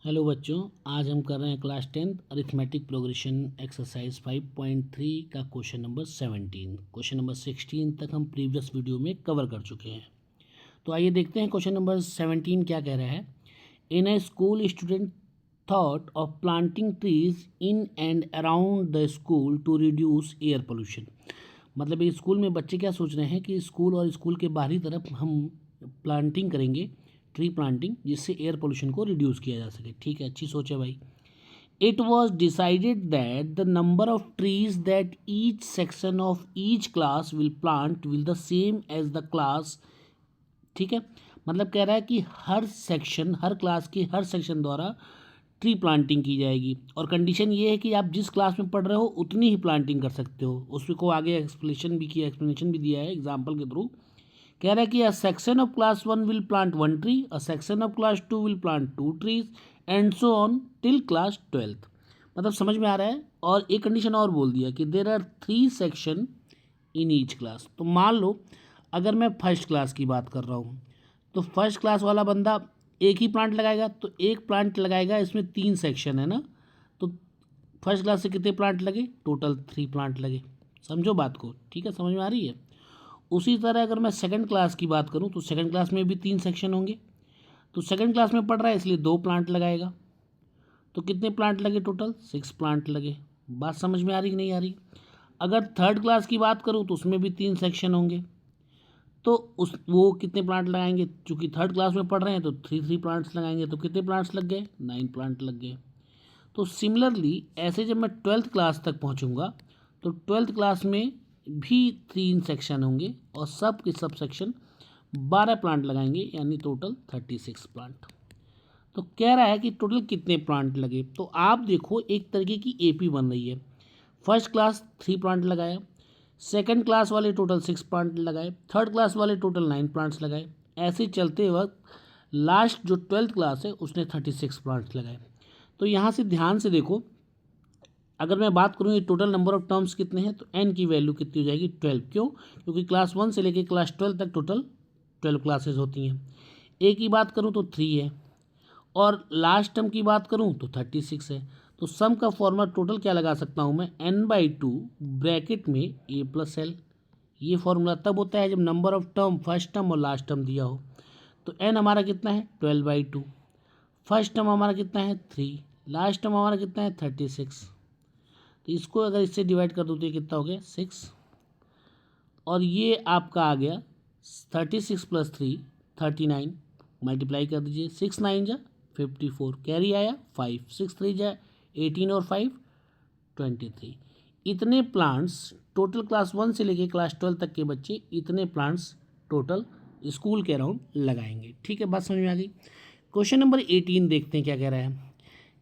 Hello बच्चों, आज हम कर रहे हैं class 10th arithmetic progression exercise 5.3 का क्वेश्चन नंबर 17। क्वेश्चन नंबर 16 तक हम प्रीवियस वीडियो में कवर कर चुके हैं। तो आइए देखते हैं क्वेश्चन नंबर 17 क्या कह रहा है। In a school student thought of planting trees in and around the school to reduce air pollution. मतलब ये स्कूल में बच्चे क्या सोच रहे हैं कि स्कूल और स्कूल के बाहरी तरफ हम प्लांटिंग करेंगे, ट्री प्लांटिंग, जिससे एयर पोल्यूशन को रिड्यूस किया जा सके। ठीक है, अच्छी सोच है भाई। It was decided that the number of trees that each section of each class will plant will the same as the class. ठीक है, मतलब कह रहा है कि हर सेक्शन, हर क्लास के हर सेक्शन द्वारा ट्री प्लांटिंग की जाएगी, और कंडीशन ये है कि आप जिस क्लास में पढ़ रहे हो उतनी ही प्लांटिंग कर सकते हो। उसको आगे एक्सप्लेनेशन भी दिया है एग्जाम्पल के थ्रू। कह रहा है कि a section of class 1 will plant 1 tree, a section of class 2 will plant 2 trees and so on till class 12th। मतलब समझ में आ रहा है। और एक कंडीशन और बोल दिया कि there are 3 section in each class. तो मान लो अगर मैं फर्स्ट क्लास की बात कर रहा हूँ, तो फर्स्ट क्लास वाला बंदा एक ही प्लांट लगाएगा, तो एक प्लांट लगाएगा, इसमें 3 सेक्शन है ना, तो फर्स्ट क्लास से कितने प्लांट लगे? टोटल 3 प्लांट लगे। समझो बात को, ठीक है, समझ में आ रही है। उसी तरह अगर मैं सेकंड क्लास की बात करूं, तो सेकंड क्लास में भी 3 सेक्शन होंगे। तो सेकंड क्लास में पढ़ रहा है इसलिए 2 प्लांट लगाएगा। तो कितने प्लांट लगे? टोटल 6 प्लांट लगे। बात समझ में आ रही कि नहीं आ रही? अगर थर्ड क्लास की बात करूं तो उसमें भी 3 सेक्शन होंगे, तो उस वो कितने प्लांट लगाएंगे? चूंकि थर्ड क्लास में पढ़ रहे हैं तो 3 प्लांट्स लगाएंगे। तो कितने प्लांट्स लग गए? 9 प्लांट लग गए। तो सिमिलरली ऐसे जब मैं 12th क्लास तक पहुंचूंगा, तो 12th क्लास में भी 3 सेक्शन होंगे, और सब के सब सेक्शन 12 प्लांट लगाएंगे, यानी टोटल 36 प्लांट। तो कह रहा है कि टोटल कितने प्लांट लगे। तो आप देखो, एक तरीके की एपी बन रही है। फर्स्ट क्लास 3 प्लांट लगाया, सेकंड क्लास वाले टोटल 6 प्लांट लगाए, थर्ड क्लास वाले टोटल 9 प्लांट्स लगाए। ऐसे चलते वक्त लास्ट जो 12th क्लास है उसने 36 प्लांट्स लगाए। तो यहाँ से ध्यान से देखो, अगर मैं बात करूँ ये टोटल नंबर ऑफ टर्म्स कितने हैं, तो एन की वैल्यू कितनी हो जाएगी? 12। क्यों? क्योंकि क्लास 1 से लेकर क्लास 12 तक टोटल 12 क्लासेस होती हैं। ए की बात करूँ तो 3 है, और लास्ट टर्म की बात करूँ तो 36 है। तो सम का फॉर्मूला टोटल क्या लगा सकता हूँ मैं? n/2 ब्रैकेट में a प्लस एल। ये फॉर्मूला तब होता है जब number of term first term और लास्ट टर्म दिया हो। तो n हमारा कितना है? 12/2। फर्स्ट टर्म हमारा कितना है? 3। लास्ट टर्म हमारा कितना है? 36। तो इसको अगर इससे डिवाइड कर दो तो ये कितना हो गया? 6। और ये आपका आ गया 36 + 3 39। मल्टीप्लाई कर दीजिए, 6 9 जा 54, कैरी आया 5, 6 3 जा 18 और 5 23। इतने प्लांट्स टोटल क्लास 1 से लेके क्लास 12 तक के बच्चे इतने प्लांट्स टोटल स्कूल के अराउंड लगाएंगे। ठीक है, बात समझ में आ गई। क्वेश्चन नंबर 18 देखते हैं क्या कह रहा है।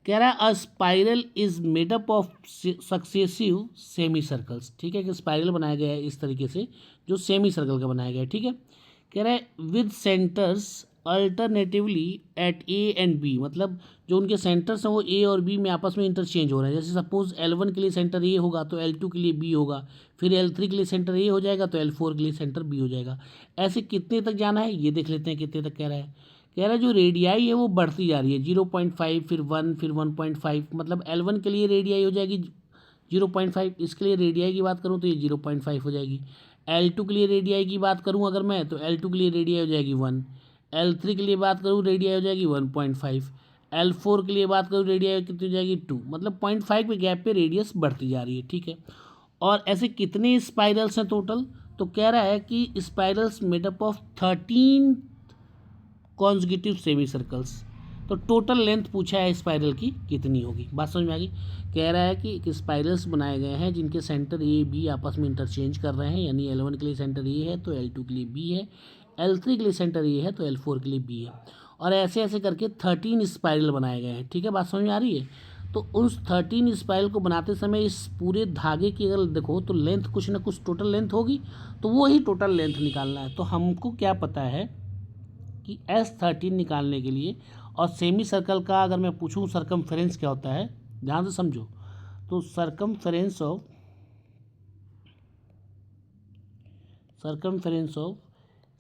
कह रहा है अ spiral is made up of successive semi circles. ठीक है, कि स्पाइरल बनाया गया है इस तरीके से, जो सेमी सर्कल का बनाया गया है। ठीक है, कह रहा है with centres alternatively at A and B. मतलब जो उनके सेंटर्स हैं वो ए और बी में आपस में इंटरचेंज हो रहे हैं। जैसे सपोज L1 के लिए सेंटर ए होगा तो L2 के लिए बी होगा, फिर L3 के लिए सेंटर ए हो जाएगा तो L4 के लिए सेंटर बी हो जाएगा। ऐसे कितने तक जाना है ये देख लेते हैं, कितने तक कह रहा है। कह रहा है जो रेडियाई है वो बढ़ती जा रही है, 0.5, फिर 1, फिर 1.5। मतलब L1 के लिए रेडियाई हो जाएगी 0.5। इसके लिए रेडियाई की बात करूँ तो ये 0.5 हो जाएगी। L2 के लिए रेडियाई की बात करूँ अगर मैं, तो L2 के लिए रेडियाई हो जाएगी 1। L3 के लिए बात करूँ रेडियाई हो जाएगी 1.5। L4 के लिए बात करूँ रेडियाई कितनी हो जाएगी 2। मतलब 0.5 के गैप पे रेडियस बढ़ती जा रही है। ठीक है, और ऐसे कितने स्पाइरल्स हैं टोटल? तो कह रहा है कि spirals made up of 13 consecutive semi circles. तो टोटल लेंथ पूछा है स्पाइरल की कितनी होगी। बात समझ में आ गई। कह रहा है कि एक स्पाइरल्स बनाए गए हैं जिनके सेंटर ए बी आपस में इंटरचेंज कर रहे हैं, यानी L1 के लिए सेंटर ए है तो L2 के लिए बी है, L3 के लिए सेंटर ए है तो L4 के लिए बी है, और ऐसे ऐसे करके 13 स्पाइरल बनाए गए हैं। ठीक है, बात समझ में आ रही है। तो उस 13 स्पाइरल को बनाते समय इस पूरे धागे की अगर देखो तो लेंथ कुछ ना कुछ टोटल लेंथ होगी, तो वो ही टोटल लेंथ निकालना है। तो हमको क्या पता है कि S13 निकालने के लिए, और सेमी सर्कल का अगर मैं पूछूं सरकमफेरेंस क्या होता है, ध्यान से समझो। तो सरकमफेरेंस ऑफ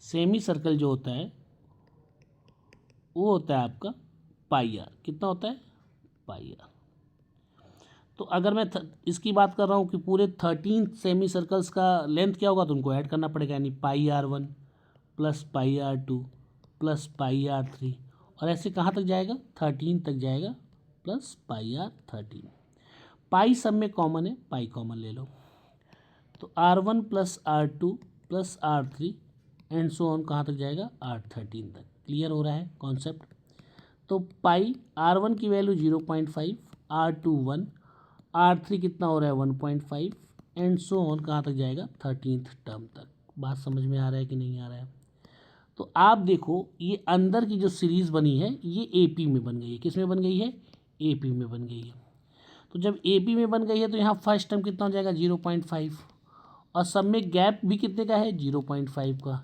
सेमी सर्कल जो होता है वो होता है आपका पाई आर। कितना होता है? पाई आर। तो अगर मैं इसकी बात कर रहा हूँ कि पूरे 13 सेमी सर्कल्स का लेंथ क्या होगा, तो उनको ऐड करना पड़ेगा, यानी pi R 1 plus pi R 2 plus pi R 3, और ऐसे कहाँ तक जाएगा? 13 तक जाएगा, प्लस पाई आर 13। पाई सब में कॉमन है, पाई कॉमन ले लो, तो R1 plus R2 plus R3 and so on कहाँ तक जाएगा? R13 तक। क्लियर हो रहा है कॉन्सेप्ट? तो पाई R1 की वैल्यू 0.5, R2 1, R3 कितना हो रहा है? 1.5 एंड सो ऑन कहाँ तक जाएगा? 13th टर्म तक। बात समझ में आ रहा है कि नहीं आ रहा है? तो आप देखो, ये अंदर की जो सीरीज़ बनी है ये AP में बन गई है। किस में बन गई है? AP में बन गई है। तो जब AP में बन गई है तो यहाँ फर्स्ट टर्म कितना हो जाएगा? 0.5, और सब में गैप भी कितने का है? 0.5 का।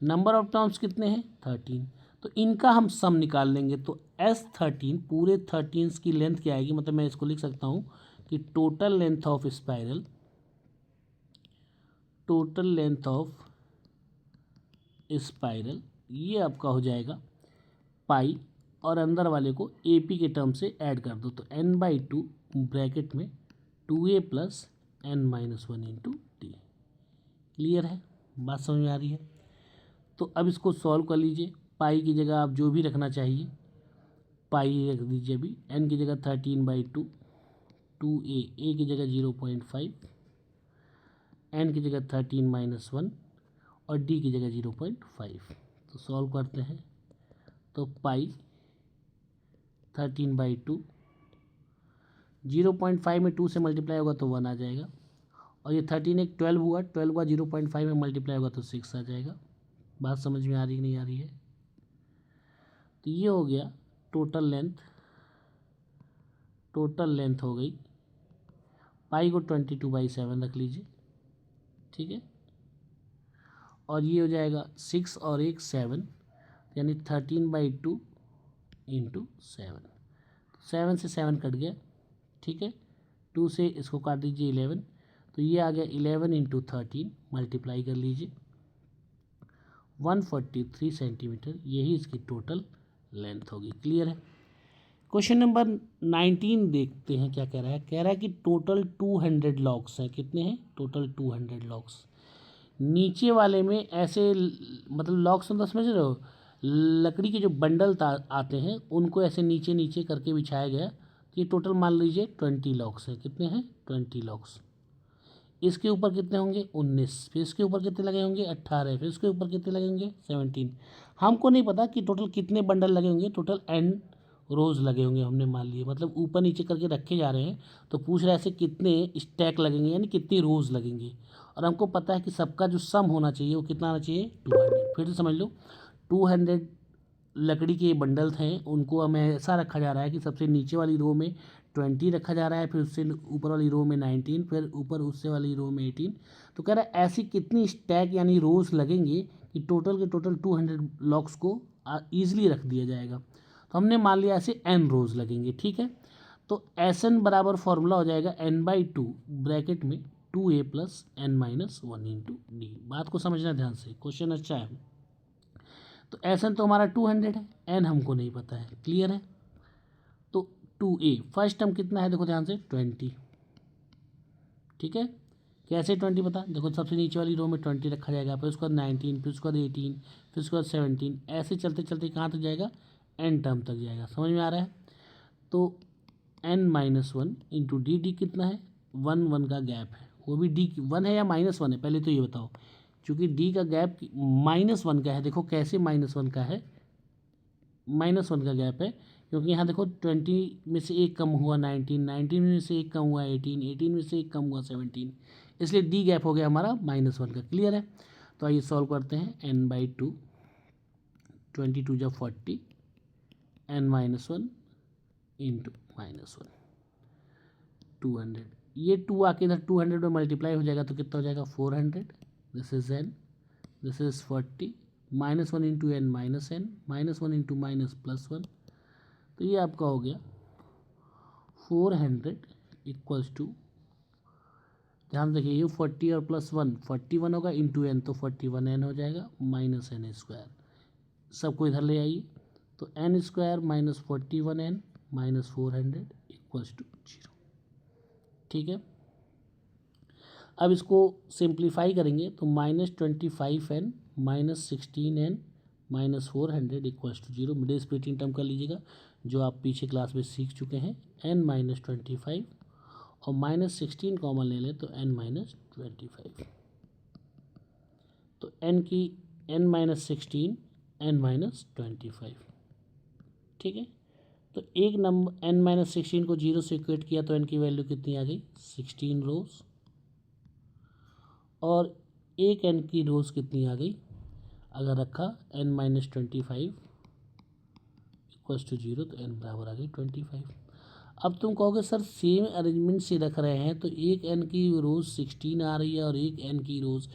नंबर ऑफ टर्म्स कितने हैं? 13। तो इनका हम सम निकाल लेंगे, तो S13 पूरे 13 की लेंथ क्या आएगी? मतलब मैं इसको लिख सकता हूँ कि total length of spiral, total length of spiral ये आपका हो जाएगा पाई, और अंदर वाले को AP के टर्म से ऐड कर दो, तो n/2 ब्रैकेट में 2a plus n-1 into D. Clear है? बात समझ में आ रही है? तो अब इसको सॉल्व कर लीजिए। पाई की जगह आप जो भी रखना चाहिए पाई रख दीजिए। अभी n की जगह 13/2, 2a की जगह 0.5, n की जगह 13-1 और d की जगह 0.5। तो सॉल्व करते हैं, तो पाई 13/2, 0.5 में 2 से मल्टीप्लाई होगा तो 1 आ जाएगा, और ये 13 एक 12 हुआ, 12 का 0.5 में मल्टीप्लाई होगा तो 6 आ जाएगा। बात समझ में आ रही कि नहीं आ रही है? तो ये हो गया टोटल लेंथ, टोटल लेंथ हो गई। पाई को 22/7 रख लीजिए, ठीक है, और ये हो जाएगा 6 और 1 7, यानी 13/2 इंटू 7। 7 से 7 कट गया, ठीक है, 2 से इसको काट दीजिए 11, तो ये आ गया 11 इंटू 13, मल्टीप्लाई कर लीजिए 143 सेंटीमीटर, यही इसकी टोटल लेंथ होगी। क्लियर है? क्वेश्चन नंबर 19 देखते हैं क्या कह रहा है। कह रहा है कि टोटल 200 लॉक्स हैं। कितने हैं? Total 200 locks. नीचे वाले में ऐसे मतलब लॉक्स मतलब समझ रहे हो, लकड़ी के जो बंडल आते हैं उनको ऐसे नीचे नीचे करके बिछाया गया। तो ये टोटल मान लीजिए 20 लॉक्स हैं। कितने हैं? 20 लॉक्स। इसके ऊपर कितने होंगे? 19। फिर इसके ऊपर कितने लगे होंगे? 18। फिर इसके ऊपर कितने लगे होंगे? 17। हमको नहीं पता कि टोटल कितने बंडल लगे होंगे, टोटल n रोज़ लगे होंगे, हमने मान लिए, मतलब ऊपर नीचे करके रखे जा रहे हैं। तो पूछ रहे ऐसे कितने स्टैक लगेंगे, यानी कितनी रोज़ लगेंगे, और हमको पता है कि सबका जो सम होना चाहिए वो कितना आना चाहिए? 200। फिर से समझ लो, 200 लकड़ी के बंडल्स हैं, उनको हमें ऐसा रखा जा रहा है कि सबसे नीचे वाली रो में 20 रखा जा रहा है, फिर उससे ऊपर वाली रो में 19, फिर ऊपर उससे वाली रो में 18। तो कह रहा है ऐसी कितनी स्टैक यानी रोज़ लगेंगे कि टोटल के टोटल 200 लॉक्स को ईजिली रख दिया जाएगा। तो हमने मान लिया ऐसे n रोज़ लगेंगे, ठीक है। तो Sn बराबर फॉर्मूला हो जाएगा n/2 ब्रैकेट में 2a plus n-1 into D. बात को समझना ध्यान से, क्वेश्चन अच्छा है। तो Sn तो हमारा 200 है, n हमको नहीं पता है। क्लियर है? तो 2a फर्स्ट टर्म कितना है? देखो ध्यान से 20, ठीक है। कैसे 20 पता? देखो सबसे नीचे वाली रो में 20 रखा जाएगा, फिर उसके बाद 19, फिर उसके बाद 18, फिर उसके बाद 17, ऐसे चलते चलते कहाँ तक जाएगा? n टर्म तक जाएगा। समझ में आ रहा है? तो n-1 इंटू डी कितना है? 1 का गैप है, वो भी d 1 है या -1 है, पहले तो ये बताओ। चूँकि d का गैप -1 का है, देखो कैसे -1 का है, -1 का गैप है, क्योंकि यहाँ देखो 20 में से एक कम हुआ 19, 19 में से एक कम हुआ 18, 18 में से एक कम हुआ 17, इसलिए डी गैप हो गया हमारा -1 का। क्लियर है? तो आइए सॉल्व करते हैं। n/2, 22 जब 40, n-1 इंटू -1, 200। ये 2 आके इधर 200 में मल्टीप्लाई हो जाएगा तो कितना हो जाएगा? 400। This is n, this is 40, -1 into n minus n, -1 into minus +1। तो ये आपका हो गया 400 इक्वल्स टू, ध्यान देखिए ये 40 और +1 41 होगा इंटू n, तो 41n हो जाएगा -n²। सबको इधर ले आइए, तो N square minus 41n minus 400 equals to 0। ठीक है, अब इसको सिंप्लीफाई करेंगे तो -25n minus 16n minus 400 equals to 0। Middle splitting term कर लीजिएगा जो आप पीछे क्लास में सीख चुके हैं। n माइनस 25 और माइनस 16 कॉमन ले लें तो n माइनस 25, तो n की n माइनस 16 n माइनस 25। ठीक है, तो एक नंबर n माइनस 16 को 0 से इक्वेट किया तो n की वैल्यू कितनी आ गई 16 रोज, और एक n की रोज कितनी आ गई अगर रखा n माइनस 25 इक्वल्स टू 0 तो n बराबर आ गई 25। अब तुम कहोगे सर सेम अरेंजमेंट से रख रहे हैं तो एक n की रोज 16 आ रही है और एक n की रोज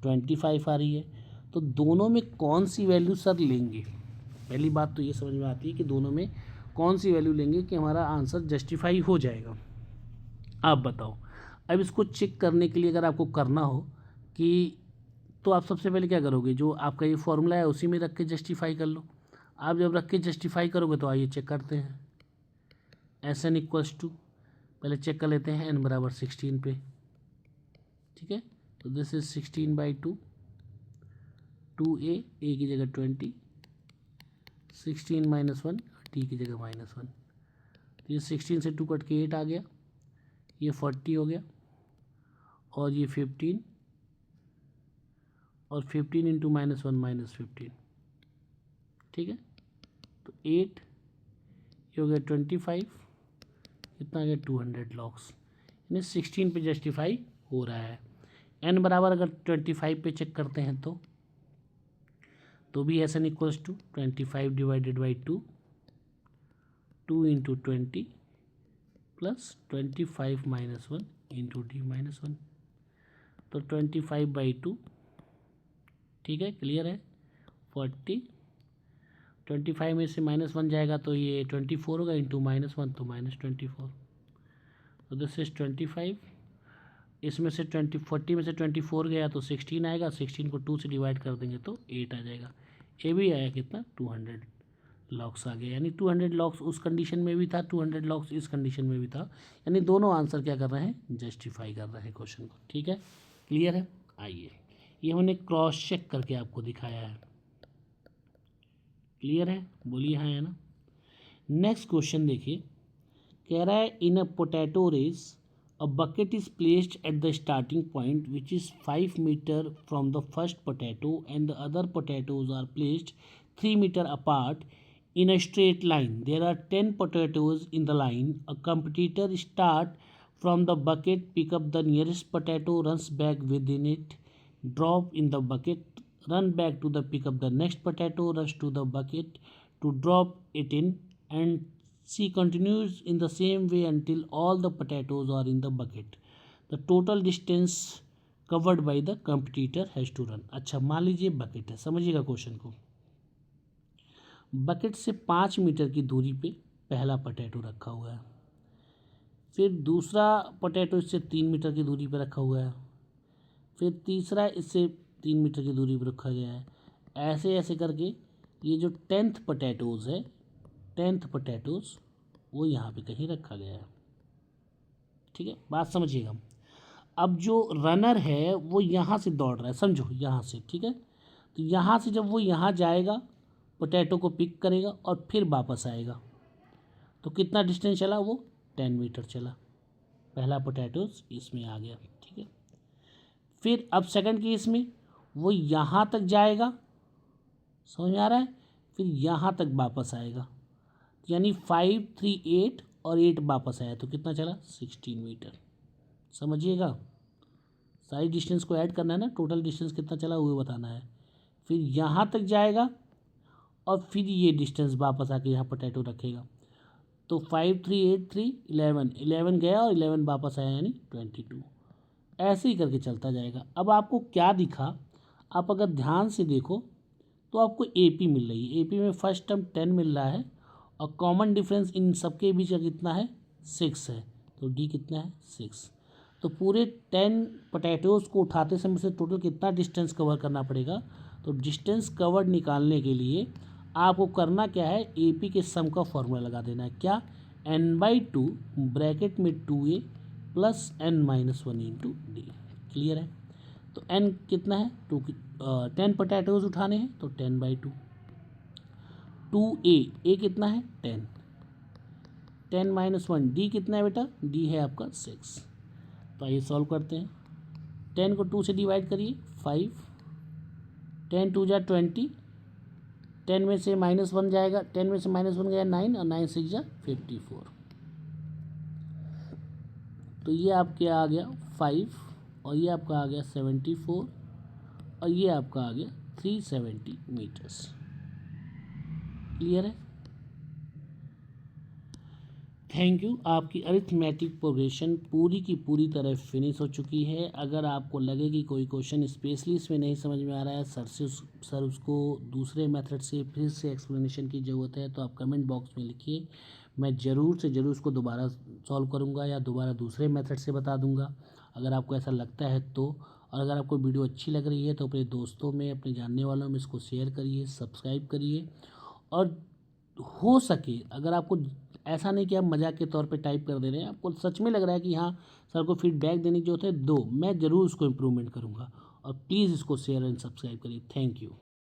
25 आ रही है, तो दोनों में कौन सी वैल्यू सर लेंगे। पहली बात तो ये समझ में आती है कि दोनों में कौन सी वैल्यू लेंगे कि हमारा आंसर जस्टिफाई हो जाएगा। आप बताओ। अब इसको चेक करने के लिए अगर आपको करना हो कि तो आप सबसे पहले क्या करोगे, जो आपका ये फॉर्मूला है उसी में रख के जस्टिफाई कर लो। आप जब रख के जस्टिफाई करोगे तो आइए चेक करते हैं। एस एन इक्वल्स टू, पहले चेक कर लेते हैं n बराबर 16 पे। ठीक है, तो दिस इज 16/2, 2a, a की जगह 20, 16 माइनस 1, t की जगह -1, तो ये 16 से 2 कट के 8 आ गया, ये 40 हो गया, और ये 15, और 15 इंटू -1 -15। ठीक है, तो 8 ये हो गया 25, कितना आ गया 200 लॉग्स, यानी 16 पे जस्टिफाई हो रहा है। n बराबर अगर 25 पे चेक करते हैं तो भी S N equals to 25 divided by 2, 2 into 20 plus 25 minus 1 into D minus 1, तो 25/2। ठीक है, क्लियर है। 40, 25 में से -1 जाएगा तो ये 24 होगा, इंटू -1 तो -24, तो दिस इज 25। इसमें से 40 में से 24 गया तो 16 आएगा, 16 को 2 से डिवाइड कर देंगे तो 8 आ जाएगा। ये भी आया कितना 200 लॉग्स आ गया, यानी 200 लॉग्स उस कंडीशन में भी था, 200 लॉग्स इस कंडीशन में भी था, यानी दोनों आंसर क्या कर रहे हैं जस्टिफाई कर रहे हैं क्वेश्चन को। ठीक है, क्लियर है। आइए, ये हमने क्रॉस चेक करके आपको दिखाया है। क्लियर है, बोलिए हाँ है ना। नेक्स्ट क्वेश्चन देखिए, कह रहा है in a potato race a bucket is placed at the starting point which is 5 meter from the first potato and the other potatoes are placed 3 meter apart in a straight line. There are 10 potatoes in the line. A competitor start from the bucket, pick up the nearest potato, runs back within it, drop in the bucket, run back to the pick up the next potato, rush to the bucket to drop it in, and she continues in the same way until all the potatoes are in the bucket. The total distance covered by the competitor has to run. अच्छा, मान लीजिए bucket है, समझिएगा question को। Bucket से 5 metre की दूरी पे पहला पोटैटो रखा हुआ है, फिर दूसरा पोटैटो इससे 3 मीटर की दूरी पे रखा हुआ है, फिर तीसरा इससे 3 मीटर की दूरी पर रखा गया है। ऐसे ऐसे करके ये जो 10th पोटैटोज है, 10th पोटैटोज वो यहाँ पे कहीं रखा गया है। ठीक है, बात समझिएगा। अब जो रनर है वो यहाँ से दौड़ रहा है, समझो यहाँ से। ठीक है, तो यहाँ से जब वो यहाँ जाएगा पोटैटो को पिक करेगा और फिर वापस आएगा, तो कितना डिस्टेंस चला वो 10 मीटर चला, पहला पोटैटोज इसमें आ गया। ठीक है, फिर अब सेकंड केस में वो यहाँ तक जाएगा, समझ में आ रहा है, फिर यहाँ तक वापस आएगा, यानी 5, 3, 8 और 8 वापस आया तो कितना चला 16 मीटर। समझिएगा, सारी डिस्टेंस को ऐड करना है ना, टोटल डिस्टेंस कितना चला वो बताना है। फिर यहाँ तक जाएगा और फिर ये डिस्टेंस वापस आके यहाँ पोटैटो रखेगा, तो 5, 3, 8, 3, 11 गया और 11 वापस आया, यानी 22। ऐसे ही करके चलता जाएगा। अब आपको क्या दिखा, आप अगर ध्यान से देखो तो आपको AP मिल रही है। AP में फर्स्ट टर्म 10 मिल रहा है और कॉमन डिफरेंस इन सबके बीच का कितना है 6 है, तो D कितना है 6। तो पूरे 10 पोटैटोज़ को उठाते समय से टोटल कितना डिस्टेंस कवर करना पड़ेगा, तो डिस्टेंस कवर निकालने के लिए आपको करना क्या है, ए पी के सम का फॉर्मूला लगा देना है। क्या, n/2 ब्रैकेट में 2a plus n-1 into D. Clear है। तो n कितना है, 10 पोटैटोज उठाने हैं तो 10/2। 2a, a कितना है 10, 10-1 डी कितना है बेटा, डी है आपका 6। तो आइए सॉल्व करते हैं। 10 को 2 से डिवाइड करिए 5, 10 2 जा 20, 10 में से -1 जाएगा, 10 में से -1 गया 9 और 9 6 जा 54। तो ये आपके आ गया 5 और ये आपका आ गया 74 और ये आपका आ गया 370 मीटर्स। क्लियर है। Thank you. आपकी अरिथमेटिक प्रोग्रेशन पूरी की पूरी तरह फिनिश हो चुकी है। अगर आपको लगे कि कोई क्वेश्चन स्पेशली इसमें नहीं समझ में आ रहा है, सर उसको दूसरे मेथड से फिर से एक्सप्लेनेशन की ज़रूरत है, तो आप कमेंट बॉक्स में लिखिए। मैं ज़रूर से ज़रूर उसको दोबारा सॉल्व करूँगा या दोबारा दूसरे मेथड से बता दूँगा, अगर आपको ऐसा लगता है तो। और अगर आपको वीडियो अच्छी लग रही है तो अपने दोस्तों में, अपने जानने वालों में इसको शेयर करिए, सब्सक्राइब करिए। और हो सके, अगर आपको ऐसा नहीं कि आप मजाक के तौर पे टाइप कर दे रहे हैं, आपको सच में लग रहा है कि हाँ सर को फीडबैक देने की जरूरत है, दो, मैं ज़रूर उसको इम्प्रूवमेंट करूँगा। और प्लीज़ इसको शेयर एंड सब्सक्राइब करिए। Thank you.